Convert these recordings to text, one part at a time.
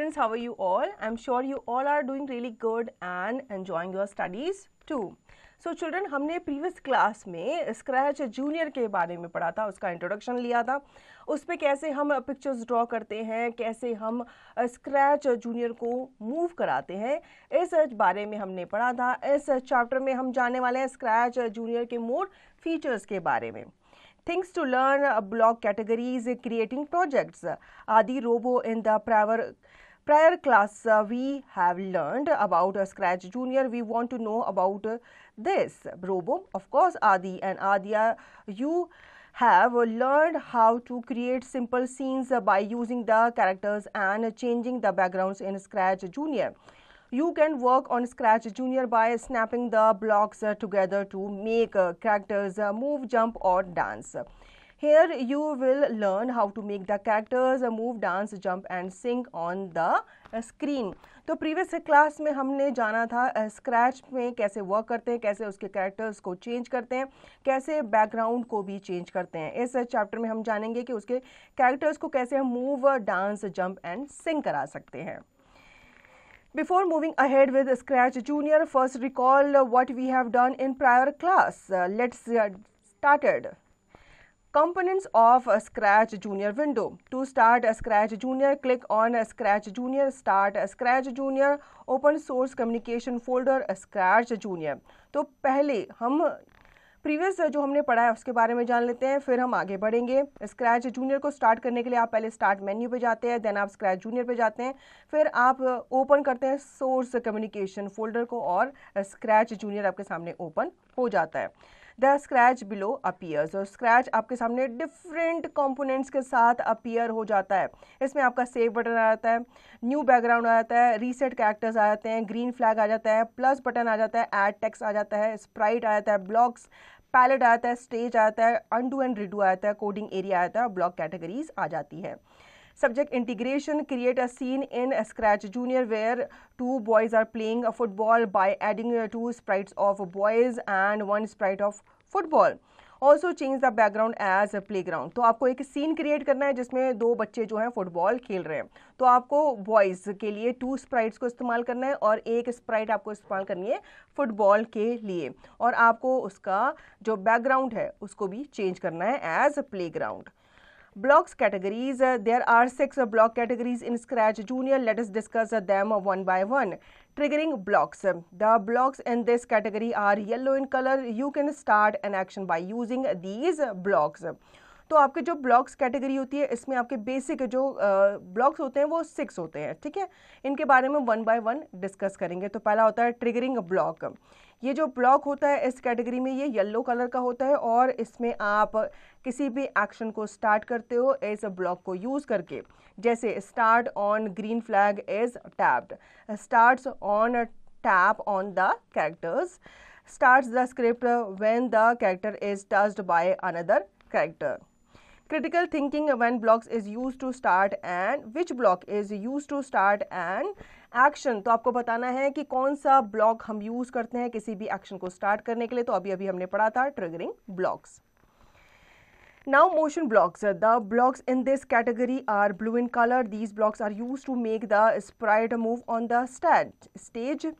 students, how are you all? I'm sure you all are doing really good and enjoying your studies too. So children, हमने previous class में scratch junior के बारे में पढ़ा था, उसका इंट्रोडक्शन लिया था, उस पर कैसे हम पिक्चर्स ड्रॉ करते हैं, कैसे हम स्क्रैच जूनियर को मूव कराते हैं, इस बारे में हमने पढ़ा था। इस चैप्टर में हम जानने वाले हैं स्क्रैच जूनियर के मोर फीचर्स के बारे में। Things to learn, block categories, creating projects. Adi Robo, in the prior class we have learned about Scratch Junior. We want to know about this. Robo, of course, Adi and Adia, you have learned how to create simple scenes by using the characters and changing the backgrounds in Scratch Junior. You can work on Scratch Junior by snapping the blocks together to make characters move, jump or dance. Here you will learn how to make the characters move, dance, jump and sing on the screen. तो previous class में हमने जाना था scratch में कैसे work करते हैं, कैसे उसके कैरेक्टर्स को चेंज करते हैं, कैसे बैकग्राउंड को भी चेंज करते हैं। इस चैप्टर में हम जानेंगे कि उसके कैरेक्टर्स को कैसे हम मूव, डांस, जंप एंड सिंग करा सकते हैं। Before moving ahead with Scratch Junior, first recall what we have done in prior class. Let's started. Components of Scratch Junior window. To start Scratch Junior, click on Scratch Junior, start Scratch Junior, open source communication folder Scratch Junior. तो पहले हम previous जो हमने पढ़ा है उसके बारे में जान लेते हैं, फिर हम आगे बढ़ेंगे। स्क्रैच जूनियर को स्टार्ट करने के लिए आप पहले स्टार्ट मेन्यू पे जाते हैं, देन आप स्क्रैच जूनियर पे जाते हैं, फिर आप ओपन करते हैं सोर्स कम्युनिकेशन फोल्डर को और स्क्रैच जूनियर आपके सामने ओपन हो जाता है। द स्क्रैच बिलो अपीयर्स, और स्क्रैच आपके सामने डिफरेंट कंपोनेंट्स के साथ अपीयर हो जाता है। इसमें आपका सेव बटन आ जाता है, न्यू बैकग्राउंड आ जाता है, रीसेट कैरेक्टर्स आ जाते हैं, ग्रीन फ्लैग आ जाता है, प्लस बटन आ जाता है, ऐड टेक्स्ट आ जाता है, स्प्राइट आ जाता है, ब्लॉक्स, पैलेट आ जाता है, स्टेज आ जाता है, अनडू एंड रिडू आ जाता है, कोडिंग एरिया आ जाता है और ब्लॉक कैटेगरीज आ जाती है। Subject integration, create a scene in Scratch Junior where two boys are playing a football by adding two sprites of boys and one sprite of football. Also change the background as a playground. तो आपको एक scene create करना है जिसमें दो बच्चे जो हैं फुटबॉल खेल रहे हैं, तो आपको बॉयज़ के लिए 2 स्प्राइट्स को इस्तेमाल करना है और एक स्प्राइट आपको इस्तेमाल करनी है फुटबॉल के लिए, और आपको उसका जो बैकग्राउंड है उसको भी चेंज करना है as a playground. Blocks categories. There are 6 block categories in Scratch Junior. Let us discuss them one by one. Triggering blocks. The blocks in this category are yellow in color. You can start an action by using these blocks. तो आपके जो blocks category होती है इसमें आपके basic जो blocks होते हैं वो 6 होते हैं, ठीक है। इनके बारे में वन बाय वन डिस्कस करेंगे। तो पहला होता है ट्रिगरिंग ब्लॉक। ये जो ब्लॉक होता है इस कैटेगरी में ये येलो कलर का होता है और इसमें आप किसी भी एक्शन को स्टार्ट करते हो इस ब्लॉक को यूज़ करके, जैसे start on green flag is tapped, starts on tap on the characters, starts the script when the character is touched by another character. Critical thinking, when blocks is used to start and which block is used to start an action. तो आपको बताना है कि कौन सा block हम use करते हैं किसी भी एक्शन को स्टार्ट करने के लिए। तो अभी हमने पढ़ा था triggering blocks. Now motion blocks. The blocks in this category are blue in color. These blocks are used to make the sprite move on the stage.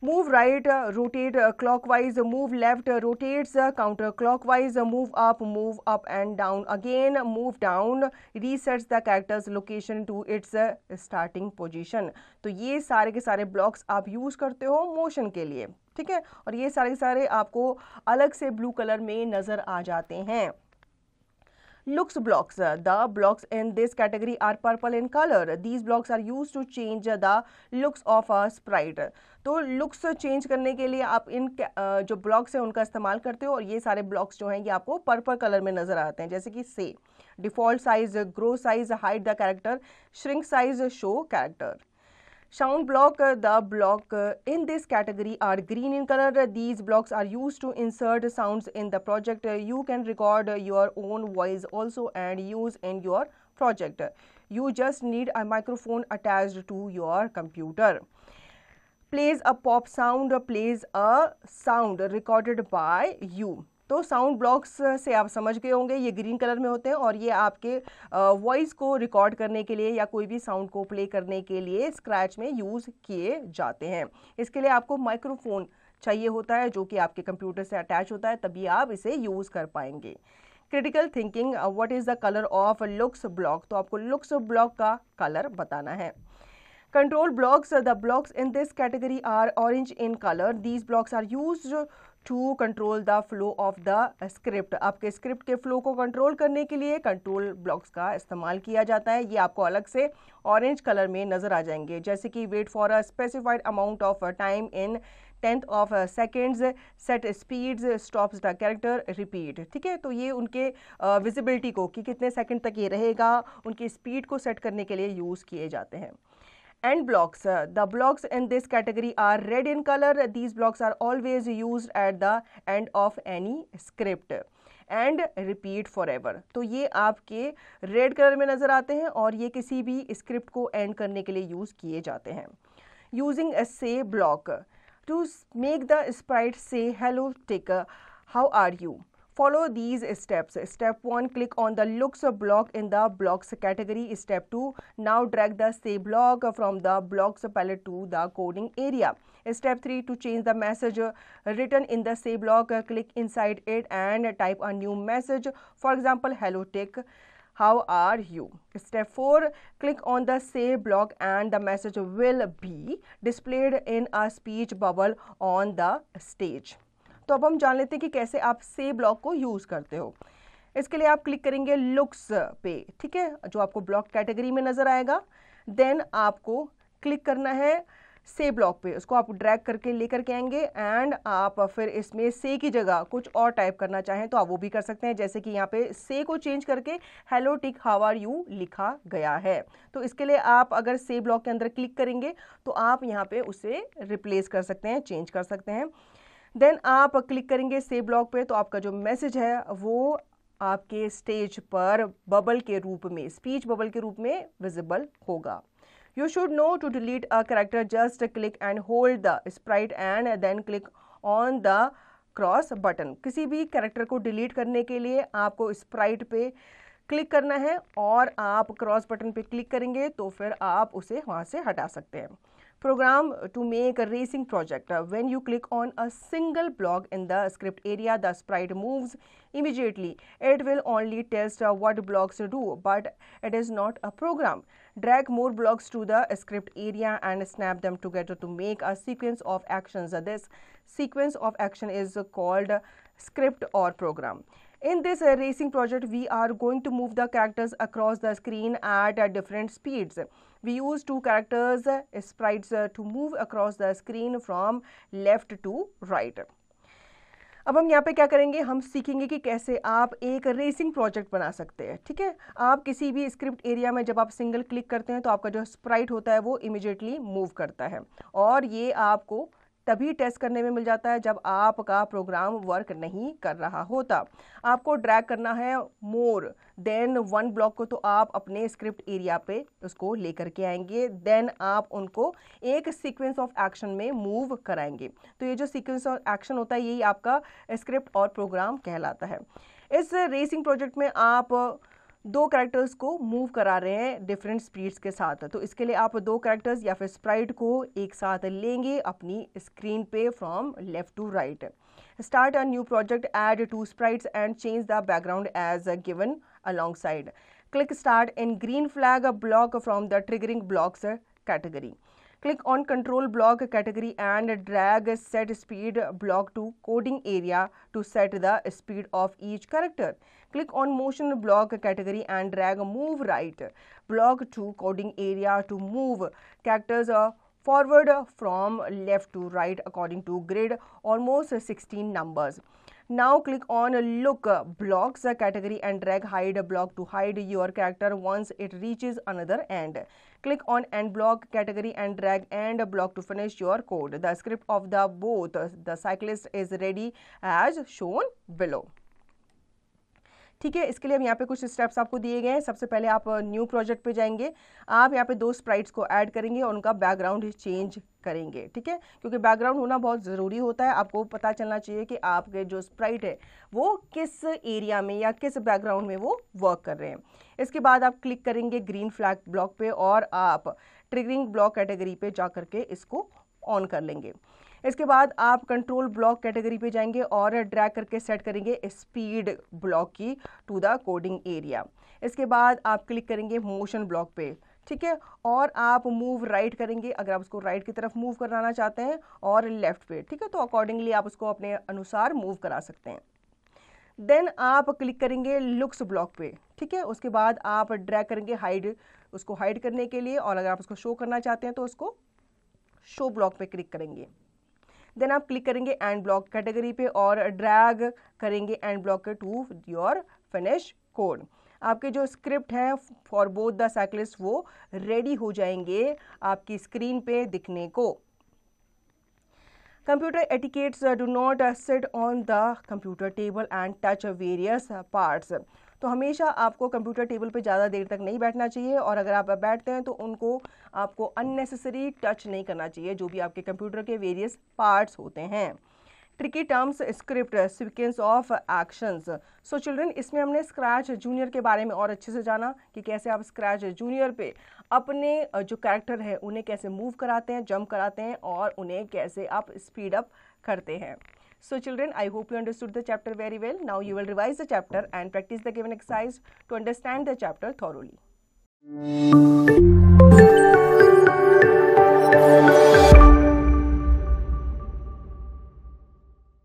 Move right, rotate clockwise, move left, rotates counterclockwise, move up and down again, move down, resets the character's location to its starting position. तो ये सारे के सारे blocks आप use करते हो motion के लिए, ठीक है, और ये सारे के सारे आपको अलग से ब्लू कलर में नज़र आ जाते हैं। Looks blocks. The blocks in this category are purple in color. These blocks are used to change the looks of a sprite. तो looks चेंज करने के लिए आप इन जो ब्लॉक्स हैं उनका इस्तेमाल करते हो और ये सारे ब्लॉक्स जो हैं ये आपको पर्पल कलर में नज़र आते हैं, जैसे कि से default size, grow size, hide the character, shrink size, show character. Sound block. The block in this category are green in color. These blocks are used to insert sounds in the project. You can record your own voice also and use in your project. You just need a microphone attached to your computer. Plays a pop sound, plays a sound recorded by you. तो sound blocks से आप समझ गए होंगे, ये green colour में होते हैं और ये आपके वॉइस को रिकॉर्ड करने के लिए या कोई भी साउंड को प्ले करने के लिए स्क्रैच में यूज़ किए जाते हैं। इसके लिए आपको माइक्रोफोन चाहिए होता है जो कि आपके कंप्यूटर से अटैच होता है, तभी आप इसे यूज़ कर पाएंगे। Critical thinking, what is the colour of looks block, तो आपको लुक्स ब्लॉक का कलर बताना है। Control blocks, the blocks in this category are orange in color. These blocks are used to control the flow of the script. आपके script के flow को control करने के लिए कंट्रोल ब्लॉक्स का इस्तेमाल किया जाता है। ये आपको अलग से ऑरेंज कलर में नजर आ जाएंगे, जैसे कि wait for a specified amount of time in 10th of seconds, set speeds, stops the character, repeat। ठीक है, तो ये उनके विजिबिलिटी को कि कितने सेकंड तक ये रहेगा, उनकी स्पीड को सेट करने के लिए यूज़ किए जाते हैं। End blocks, the blocks in this category are red in color. These blocks are always used at the end of any script and repeat forever। तो ये आपके रेड कलर में नजर आते हैं और ये किसी भी स्क्रिप्ट को एंड करने के लिए यूज किए जाते हैं। Using a say block to make the sprite say hello tick, how are you? Follow these steps. Step 1, click on the looks block in the blocks category. Step 2, now drag the say block from the blocks palette to the coding area. Step 3, to change the message written in the say block, click inside it and type a new message. For example, hello tick, how are you? Step 4, click on the say block and the message will be displayed in a speech bubble on the stage। तो अब हम जान लेते हैं कि कैसे आप से ब्लॉक को यूज़ करते हो। इसके लिए आप क्लिक करेंगे लुक्स पे, ठीक है, जो आपको ब्लॉक कैटेगरी में नज़र आएगा। देन आपको क्लिक करना है से ब्लॉक पे, उसको आप ड्रैग करके लेकर के आएंगे एंड आप फिर इसमें से की जगह कुछ और टाइप करना चाहें तो आप वो भी कर सकते हैं, जैसे कि यहाँ पे से को चेंज करके hello tick how are you लिखा गया है। तो इसके लिए आप अगर से ब्लॉक के अंदर क्लिक करेंगे तो आप यहाँ पे उसे रिप्लेस कर सकते हैं, चेंज कर सकते हैं। देन आप क्लिक करेंगे से ब्लॉक पे तो आपका जो मैसेज है वो आपके स्टेज पर बबल के रूप में, स्पीच बबल के रूप में विजिबल होगा। You should know to delete a character, just click and hold the sprite and then click on the cross button. किसी भी कैरेक्टर को डिलीट करने के लिए आपको स्प्राइट पे क्लिक करना है और आप क्रॉस बटन पे क्लिक करेंगे तो फिर आप उसे वहाँ से हटा सकते हैं। Program to make a racing project. When you click on a single block in the script area, the sprite moves immediately. It will only test what blocks do, but it is not a program. Drag more blocks to the script area and snap them together to make a sequence of actions. This sequence of action is called script or program. In this racing project, we are going to move the characters across the screen at different speeds. We use two characters sprites to move across the screen from left to right. अब हम यहाँ पे क्या करेंगे, हम सीखेंगे कि कैसे आप एक रेसिंग प्रोजेक्ट बना सकते हैं। ठीक है, आप किसी भी स्क्रिप्ट एरिया में जब आप सिंगल क्लिक करते हैं तो आपका जो स्प्राइट होता है वो इमीडिएटली मूव करता है और ये आपको तभी टेस्ट करने में मिल जाता है जब आपका प्रोग्राम वर्क नहीं कर रहा होता। आपको ड्रैग करना है मोर देन वन ब्लॉक को, तो आप अपने स्क्रिप्ट एरिया पे उसको लेकर के आएंगे। देन आप उनको एक सीक्वेंस ऑफ एक्शन में मूव कराएंगे। तो ये जो सीक्वेंस ऑफ एक्शन होता है यही आपका स्क्रिप्ट और प्रोग्राम कहलाता है। इस रेसिंग प्रोजेक्ट में आप दो कैरेक्टर्स को मूव करा रहे हैं डिफरेंट स्पीड्स के साथ। तो इसके लिए आप दो कैरेक्टर्स या फिर स्प्राइट को एक साथ लेंगे अपनी स्क्रीन पे from left to right. Start a new project, add two sprites and change the background as given alongside. Click start in green flag block from the triggering blocks category. Click on control block category and drag set speed block to coding area to set the speed of each character. Click on motion block category and drag move right block to coding area to move characters forward from left to right according to grid, almost 16 numbers. Now click on look blocks category and drag hide block to hide your character once it reaches another end. Click on end block category and drag end block to finish your code. The script of the both the cyclist is ready as shown below. ठीक है, इसके लिए अब यहाँ पे कुछ steps आपको दिए गए हैं। सबसे पहले आप न्यू प्रोजेक्ट पे जाएंगे, आप यहाँ पे 2 स्प्राइट्स को ऐड करेंगे और उनका बैकग्राउंड चेंज करेंगे। ठीक है, क्योंकि बैकग्राउंड होना बहुत ज़रूरी होता है, आपको पता चलना चाहिए कि आपके जो स्प्राइट है वो किस एरिया में या किस बैकग्राउंड में वो वर्क कर रहे हैं। इसके बाद आप क्लिक करेंगे ग्रीन फ्लैग ब्लॉक पे और आप ट्रिगरिंग ब्लॉक कैटेगरी पे जा करके इसको ऑन कर लेंगे। इसके बाद आप कंट्रोल ब्लॉक कैटेगरी पे जाएंगे और ड्रैग करके सेट करेंगे स्पीड ब्लॉक की टू द कोडिंग एरिया। इसके बाद आप क्लिक करेंगे मोशन ब्लॉक पे, ठीक है, और आप मूव राइट करेंगे अगर आप उसको राइट की तरफ मूव कराना चाहते हैं, और लेफ्ट पे, ठीक है, तो अकॉर्डिंगली आप उसको अपने अनुसार मूव करा सकते हैं। देन आप क्लिक करेंगे लुक्स ब्लॉक पे, ठीक है, उसके बाद आप ड्रैग करेंगे हाइड, उसको हाइड करने के लिए, और अगर आप उसको शो करना चाहते हैं तो उसको शो ब्लॉक पे क्लिक करेंगे। देन आप क्लिक करेंगे एंड ब्लॉक कैटेगरी पे और ड्रैग करेंगे एंड ब्लॉक के टू योर फिनिश कोड। आपके जो स्क्रिप्ट हैं फॉर बोथ द साइक्लिस्ट वो रेडी हो जाएंगे आपकी स्क्रीन पे दिखने को। Computer etiquettes do not sit on the computer table and touch various parts. तो हमेशा आपको कंप्यूटर टेबल पे ज़्यादा देर तक नहीं बैठना चाहिए, और अगर आप बैठते हैं तो उनको आपको अननेसेसरी टच नहीं करना चाहिए जो भी आपके कंप्यूटर के वेरियस पार्ट्स होते हैं। Tricky terms script sequence of actions. So children, इसमें हमने स्क्रैच जूनियर के बारे में और अच्छे से जाना कि कैसे आप स्क्रैच जूनियर पे अपने जो कैरेक्टर है उन्हें कैसे मूव कराते हैं, जंप कराते हैं, और उन्हें कैसे आप स्पीड अप करते हैं। So children, I hope you understood the chapter very well. Now you will revise the chapter and practice the given exercise to understand the chapter thoroughly.